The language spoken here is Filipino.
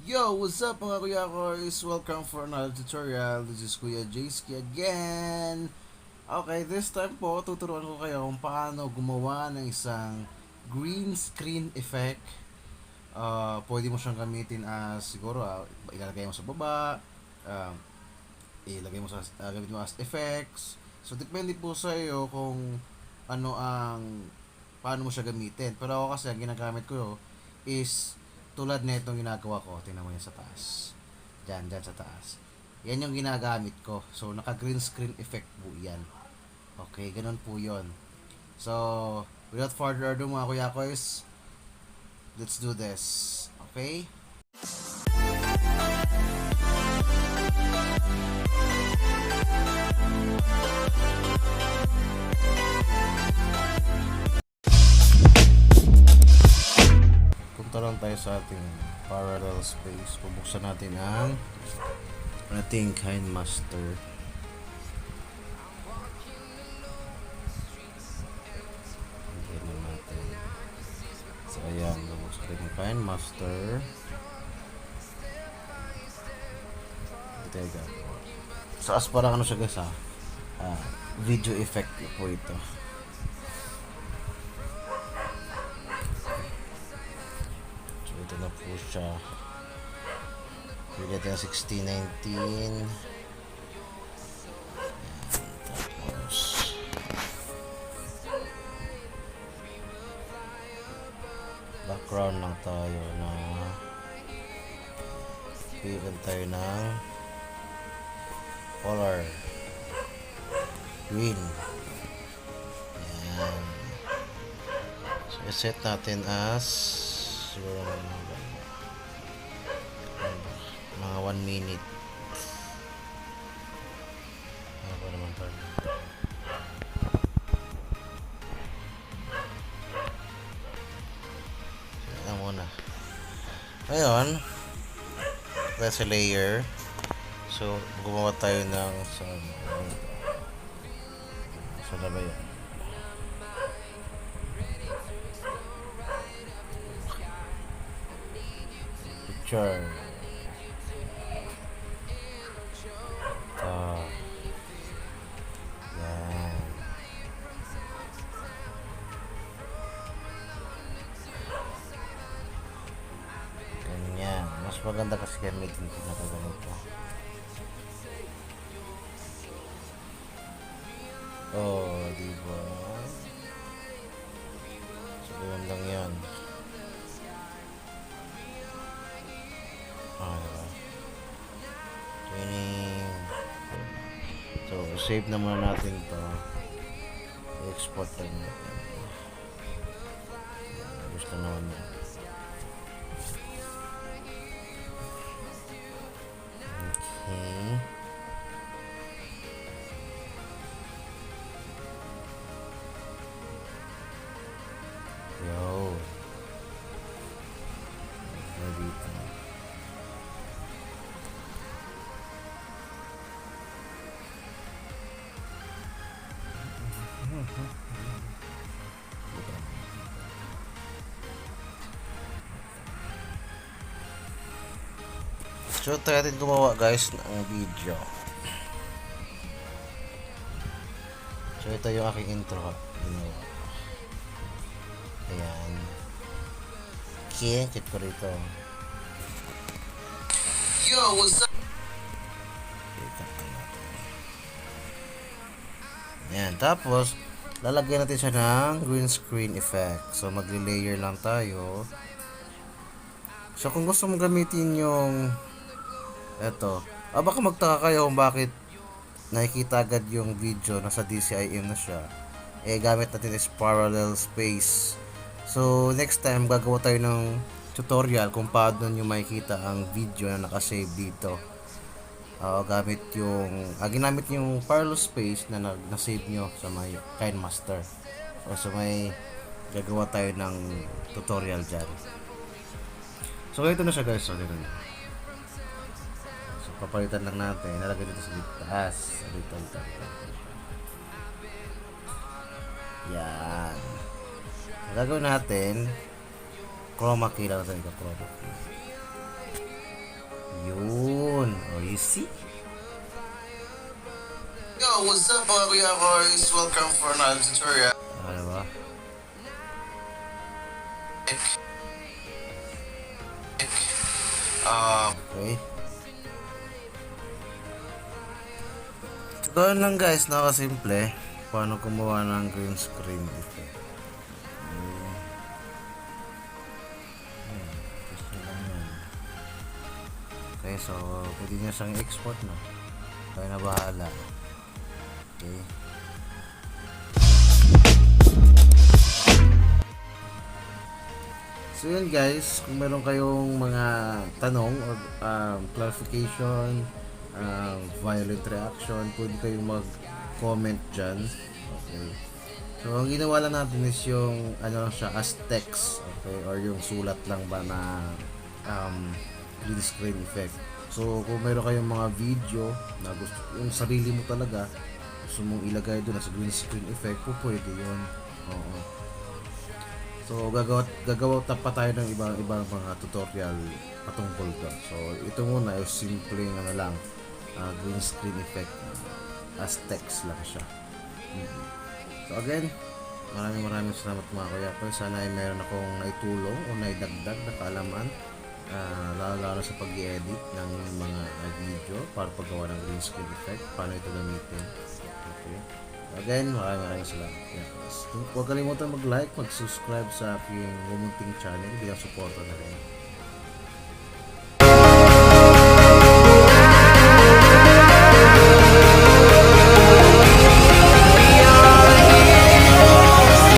Yo, what's up mga kuya koys? Welcome for another tutorial. This is Kuya Jayskie again. Okay, this time po, tuturuan ko kayo kung paano gumawa ng isang green screen effect. Pwede mo siyang gamitin as siguro, ilalagay mo sa baba, uh, ilagay mo sa, gamit mo as effects. So, depende po sa iyo kung ano ang, paano mo siya gamitin. Pero ako kasi, ang ginagamit ko is tulad na itong ginagawa ko. Tingnan mo yan sa taas. Diyan sa taas. Yan yung ginagamit ko. So, naka green screen effect po yan. Okay, ganun po yon. So, without further ado mga kuya koys, let's do this. Okay? Punta lang tayo sa ating parallel space. Bubuksan natin ang ating KineMaster. Tignan natin. So, ayan. Bubuksan natin ang KineMaster. Teka. So, as parang ano siya guys video effect po ito. So, ito na po siya. Bigyan natin 1619. Tapos background lang tayo na bigyan tayo ng color green. Yan. So, set natin as siguro mga 1 minute. Ano ba naman pa? Yan muna. Ngayon, press layer. So, gumawa tayo ng sa ba yan? Picture. Yan. Ganyan. Mas maganda kasi gamitin ko na ganito. Oh, diba? So, ganun lang yan. Diba? Training. So, save na muna natin to. I-export na natin. Gusto naman yan. Okay. Yo. Dito. So, try natin gumawa guys ng video. So, ito yung aking intro. Ginawa. Ayan. Okay, check ko rito. Yo, what's up? Ayan, tapos lalagyan natin siya ng green screen effect. So, magli-layer lang tayo. So, kung gusto mong gamitin yung eto, baka magtaka kayo kung bakit nakikita agad yung video, nasa DCIM na siya. Gamit natin is parallel space. So, next time, gagawa tayo ng tutorial kung paano nyo makikita ang video na nakasave dito. Gamit yung, ginamit yung parallel space na na-save nyo sa may KineMaster. So, may gagawa tayo ng tutorial dyan. So, ito na siya guys. So, dito na. So, papalitan lang natin. Nalagay dito sa taas. Dito. Yan. Gagawin natin chroma key lang natin ito, chroma key. what's up mga kuya boys? Welcome for another tutorial. Ano ba? Okay. Tutorial lang guys, nakasimple. Paano gumawa ng green screen effect. Gusto lang yan. Okay, so pwede nyo siyang export na. Kaya na bahala. Okay. So yun guys, kung meron kayong mga tanong or clarification, violent reaction, pwede kayong mag-comment dyan. Okay. So ang ginawa lang natin is yung ano lang siya as text, okay, or yung sulat lang ba na green screen effect. So kung meron kayong mga video na gusto yung sarili mo talaga gusto mong ilagay doon as green screen effect, po pwede yun. Oo. So gagawa pa tayo ng ibang mga tutorial patungkol doon. So ito muna is simpleng ano lang, green screen effect as text lang siya. So again, maraming salamat mga kuya ko. Sana ay meron akong naitulong o naidagdag na kaalaman, lalo sa pag-edit ng mga video para paggawa ng green screen effect, paano ito gamitin. Okay. Again, maraming salamat. Yes. Huwag kalimutan mag-like, mag-subscribe sa aking mumunting channel bilang suporta na rin.